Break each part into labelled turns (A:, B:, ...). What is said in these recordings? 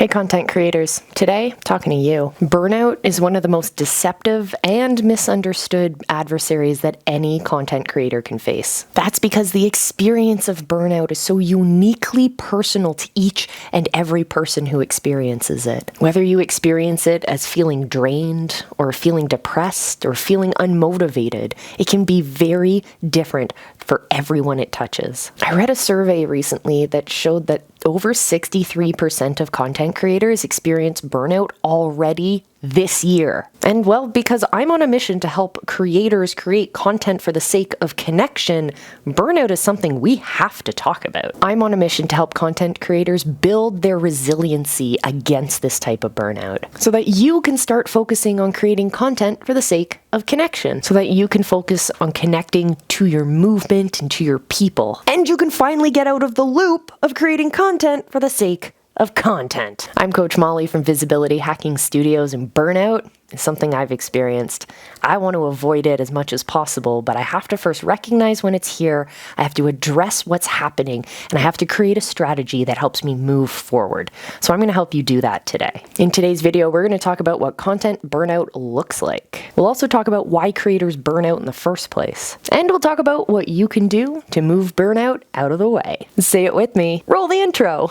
A: Hey content creators, today talking to you. Burnout is one of the most deceptive and misunderstood adversaries that any content creator can face. That's because the experience of burnout is so uniquely personal to each and every person who experiences it. Whether you experience it as feeling drained or feeling depressed or feeling unmotivated, it can be very different for everyone it touches. I read a survey recently that showed that over 63% of content creators experience burnout already this year. And well, because I'm on a mission to help creators create content for the sake of connection, burnout is something we have to talk about. I'm on a mission to help content creators build their resiliency against this type of burnout so that you can start focusing on creating content for the sake of connection, so that you can focus on connecting to your movement and to your people. And you can finally get out of the loop of creating content for the sake of content. I'm Coach Molle from Visibility Hacking Studios, and burnout is something I've experienced. I want to avoid it as much as possible, but I have to first recognize when it's here, I have to address what's happening, and I have to create a strategy that helps me move forward. So I'm going to help you do that today. In today's video, we're going to talk about what content burnout looks like. We'll also talk about why creators burn out in the first place. And we'll talk about what you can do to move burnout out of the way. Say it with me. Roll the intro.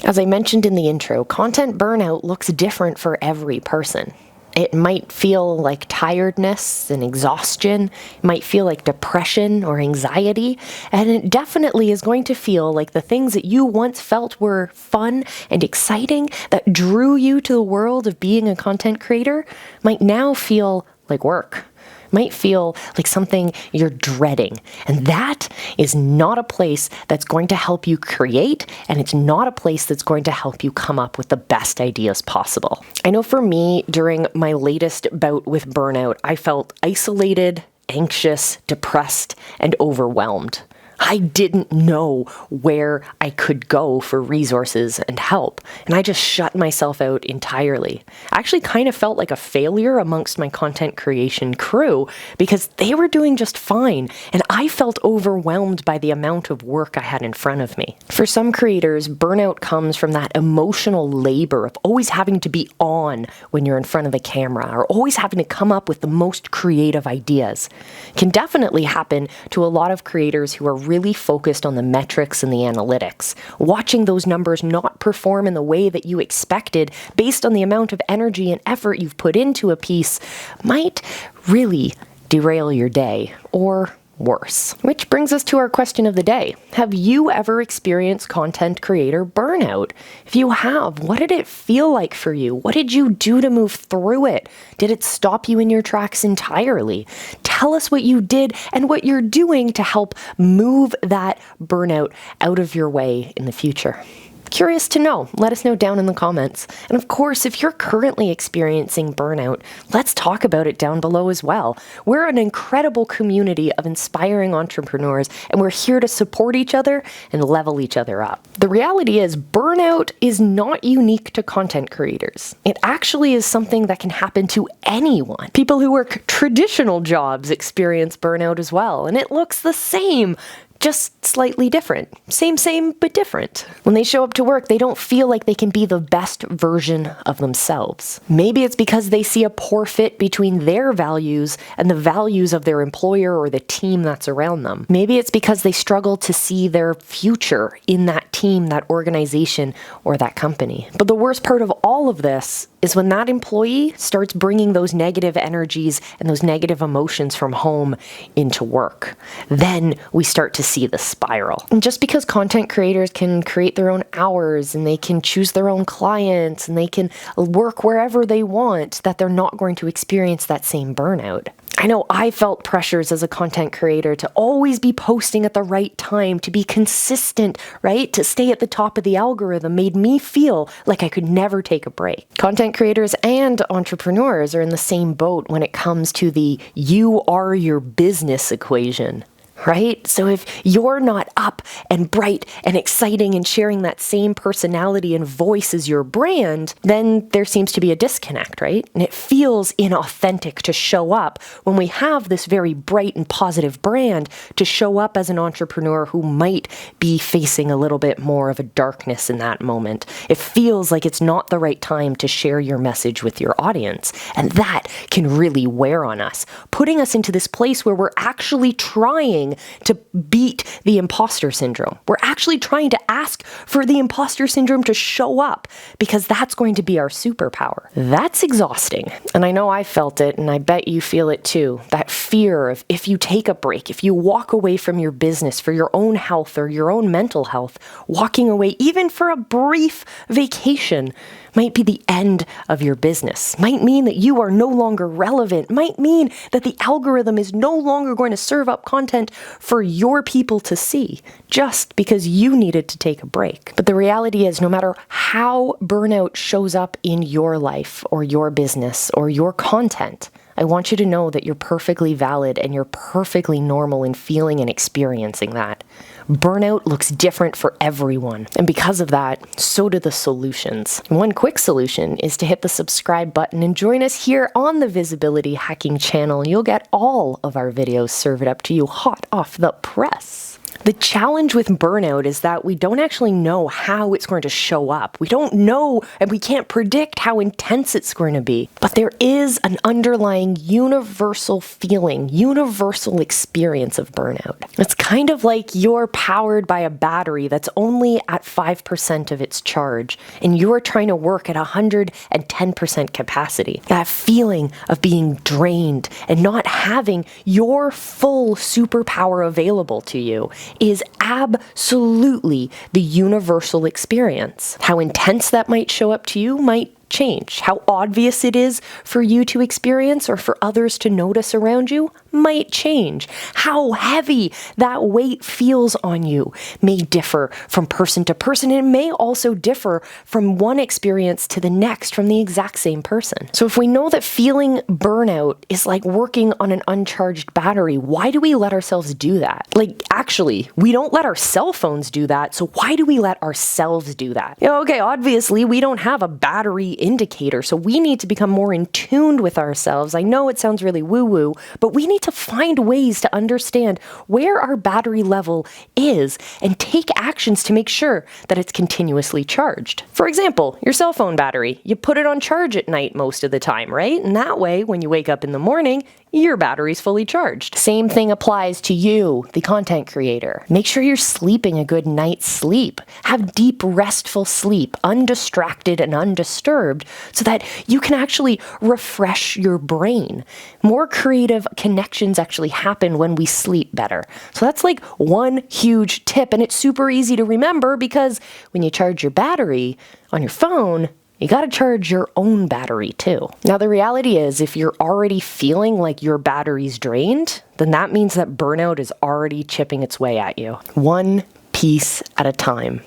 A: As I mentioned in the intro, content burnout looks different for every person. It might feel like tiredness and exhaustion, it might feel like depression or anxiety, and it definitely is going to feel like the things that you once felt were fun and exciting, that drew you to the world of being a content creator, might now feel like work. Might feel like something you're dreading. And that is not a place that's going to help you create, and it's not a place that's going to help you come up with the best ideas possible. I know for me, during my latest bout with burnout, I felt isolated, anxious, depressed, and overwhelmed. I didn't know where I could go for resources and help, and I just shut myself out entirely. I actually kind of felt like a failure amongst my content creation crew because they were doing just fine, and I felt overwhelmed by the amount of work I had in front of me. For some creators, burnout comes from that emotional labor of always having to be on when you're in front of the camera, or always having to come up with the most creative ideas. It can definitely happen to a lot of creators who are really focused on the metrics and the analytics. Watching those numbers not perform in the way that you expected based on the amount of energy and effort you've put into a piece might really derail your day, or worse. Which brings us to our question of the day. Have you ever experienced content creator burnout? If you have, what did it feel like for you? What did you do to move through it? Did it stop you in your tracks entirely? Tell us what you did and what you're doing to help move that burnout out of your way in the future. Curious to know. Let us know down in the comments. And of course, if you're currently experiencing burnout, let's talk about it down below as well. We're an incredible community of inspiring entrepreneurs, and we're here to support each other and level each other up. The reality is, burnout is not unique to content creators. It actually is something that can happen to anyone. People who work traditional jobs experience burnout as well, and it looks the same, just slightly different. Same, but different. When they show up to work, they don't feel like they can be the best version of themselves. Maybe it's because they see a poor fit between their values and the values of their employer or the team that's around them. Maybe it's because they struggle to see their future in that team, that organization, or that company. But the worst part of all of this is when that employee starts bringing those negative energies and those negative emotions from home into work. Then we start to see the spiral. And just because content creators can create their own hours and they can choose their own clients and they can work wherever they want, that they're not going to experience that same burnout. I know I felt pressures as a content creator to always be posting at the right time, to be consistent, right? To stay at the top of the algorithm made me feel like I could never take a break. Content creators and entrepreneurs are in the same boat when it comes to the you are your business equation. Right? So if you're not up and bright and exciting and sharing that same personality and voice as your brand, then there seems to be a disconnect, right? And it feels inauthentic to show up when we have this very bright and positive brand, to show up as an entrepreneur who might be facing a little bit more of a darkness in that moment. It feels like it's not the right time to share your message with your audience. And that can really wear on us, putting us into this place where we're actually trying to beat the imposter syndrome. We're actually trying to ask for the imposter syndrome to show up because that's going to be our superpower. That's exhausting. And I know I felt it, and I bet you feel it too. That fear of if you take a break, if you walk away from your business for your own health or your own mental health, walking away even for a brief vacation might be the end of your business, might mean that you are no longer relevant, might mean that the algorithm is no longer going to serve up content for your people to see, just because you needed to take a break. But the reality is, no matter how burnout shows up in your life or your business or your content, I want you to know that you're perfectly valid and you're perfectly normal in feeling and experiencing that. Burnout looks different for everyone. And because of that, so do the solutions. One quick solution is to hit the subscribe button and join us here on the Visibility Hacking channel. You'll get all of our videos served up to you hot off the press. The challenge with burnout is that we don't actually know how it's going to show up. We don't know, and we can't predict how intense it's going to be. But there is an underlying universal feeling, universal experience of burnout. It's kind of like you're powered by a battery that's only at 5% of its charge, and you're trying to work at 110% capacity. That feeling of being drained and not having your full superpower available to you is absolutely the universal experience. How intense that might show up to you might change. How obvious it is for you to experience or for others to notice around you might change. How heavy that weight feels on you may differ from person to person. It may also differ from one experience to the next from the exact same person. So if we know that feeling burnout is like working on an uncharged battery, why do we let ourselves do that? Actually, we don't let our cell phones do that, so why do we let ourselves do that? Okay, obviously we don't have a battery indicator, so we need to become more in tune with ourselves. I know it sounds really woo-woo, but we need to find ways to understand where our battery level is and take actions to make sure that it's continuously charged. For example, your cell phone battery. You put it on charge at night most of the time, right? And that way, when you wake up in the morning, your battery's fully charged. Same thing applies to you, the content creator. Make sure you're sleeping a good night's sleep. Have deep, restful sleep, undistracted and undisturbed, so that you can actually refresh your brain. More creative connections actually happen when we sleep better. So that's like one huge tip, and it's super easy to remember because when you charge your battery on your phone, you gotta charge your own battery too. Now the reality is, if you're already feeling like your battery's drained, then that means that burnout is already chipping its way at you. One piece at a time.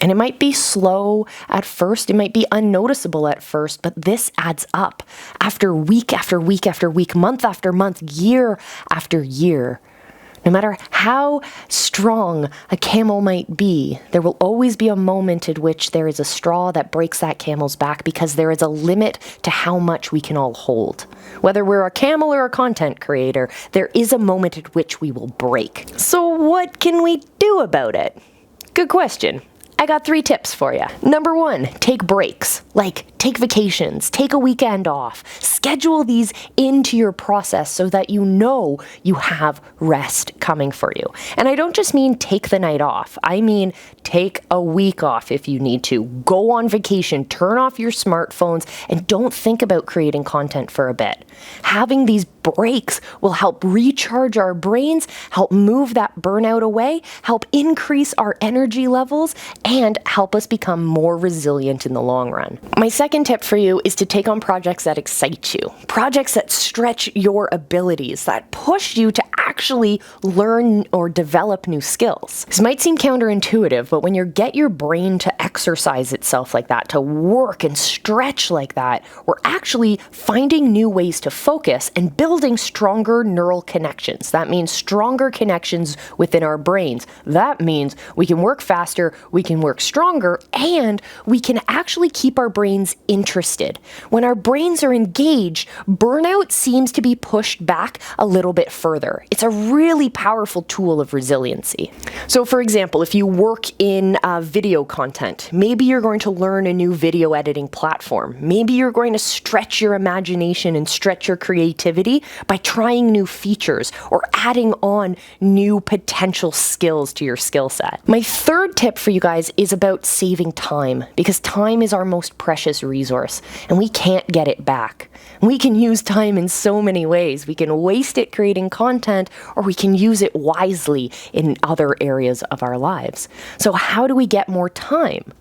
A: And it might be slow at first, it might be unnoticeable at first, but this adds up. After week after week after week, month after month, year after year. No matter how strong a camel might be, there will always be a moment at which there is a straw that breaks that camel's back, because there is a limit to how much we can all hold. Whether we're a camel or a content creator, there is a moment at which we will break. So what can we do about it? Good question. I got 3 tips for you. Number 1, take breaks. Take vacations, take a weekend off. Schedule these into your process so that you know you have rest coming for you. And I don't just mean take the night off. I mean take a week off if you need to. Go on vacation, turn off your smartphones, and don't think about creating content for a bit. Having these breaks will help recharge our brains, help move that burnout away, help increase our energy levels, and help us become more resilient in the long run. My second second tip for you is to take on projects that excite you, projects that stretch your abilities, that push you to actually learn or develop new skills. This might seem counterintuitive, but when you get your brain to exercise itself like that, to work and stretch like that, we're actually finding new ways to focus and building stronger neural connections. That means stronger connections within our brains. That means we can work faster, we can work stronger, and we can actually keep our brains interested. When our brains are engaged, burnout seems to be pushed back a little bit further. It's a really powerful tool of resiliency. So for example, if you work in video content, maybe you're going to learn a new video editing platform. Maybe you're going to stretch your imagination and stretch your creativity by trying new features or adding on new potential skills to your skill set. My third tip for you guys is about saving time, because time is our most precious resource and we can't get it back. We can use time in so many ways. We can waste it creating content, or we can use it wisely in other areas of our lives. So how do we get more time?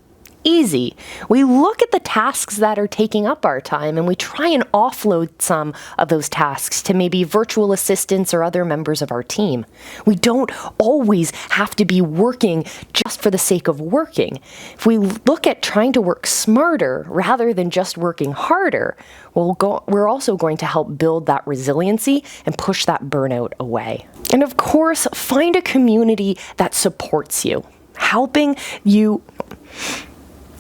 A: Easy. We look at the tasks that are taking up our time and we try and offload some of those tasks to maybe virtual assistants or other members of our team. We don't always have to be working just for the sake of working. If we look at trying to work smarter rather than just working harder, we're also going to help build that resiliency and push that burnout away. And of course, find a community that supports you, helping you.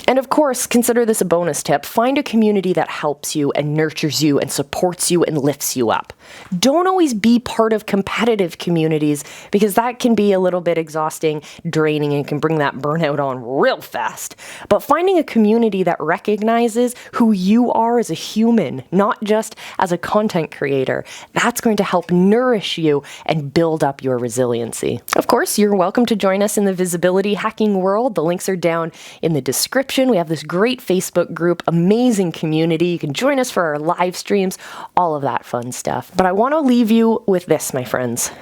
A: And of course, consider this a bonus tip. Find a community that helps you and nurtures you and supports you and lifts you up. Don't always be part of competitive communities, because that can be a little bit exhausting, draining, and can bring that burnout on real fast. But finding a community that recognizes who you are as a human, not just as a content creator, that's going to help nourish you and build up your resiliency. Of course, you're welcome to join us in the visibility hacking world. The links are down in the description. We have this great Facebook group, amazing community. You can join us for our live streams, all of that fun stuff. But I want to leave you with this, my friends.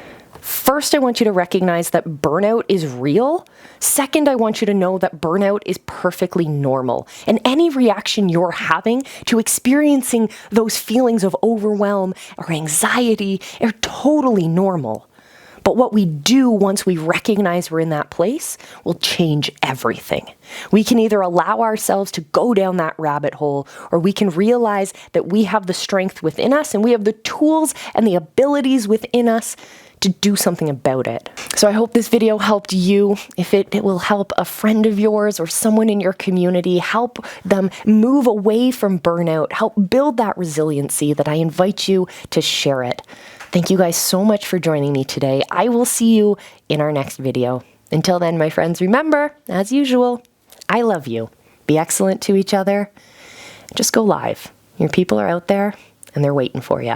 A: First, I want you to recognize that burnout is real. Second, I want you to know that burnout is perfectly normal. And any reaction you're having to experiencing those feelings of overwhelm or anxiety are totally normal. But what we do once we recognize we're in that place will change everything. We can either allow ourselves to go down that rabbit hole, or we can realize that we have the strength within us and we have the tools and the abilities within us to do something about it. So I hope this video helped you. If it will help a friend of yours or someone in your community, help them move away from burnout, help build that resiliency, that I invite you to share it. Thank you guys so much for joining me today. I will see you in our next video. Until then, my friends, remember, as usual, I love you. Be excellent to each other. Just go live. Your people are out there and they're waiting for you.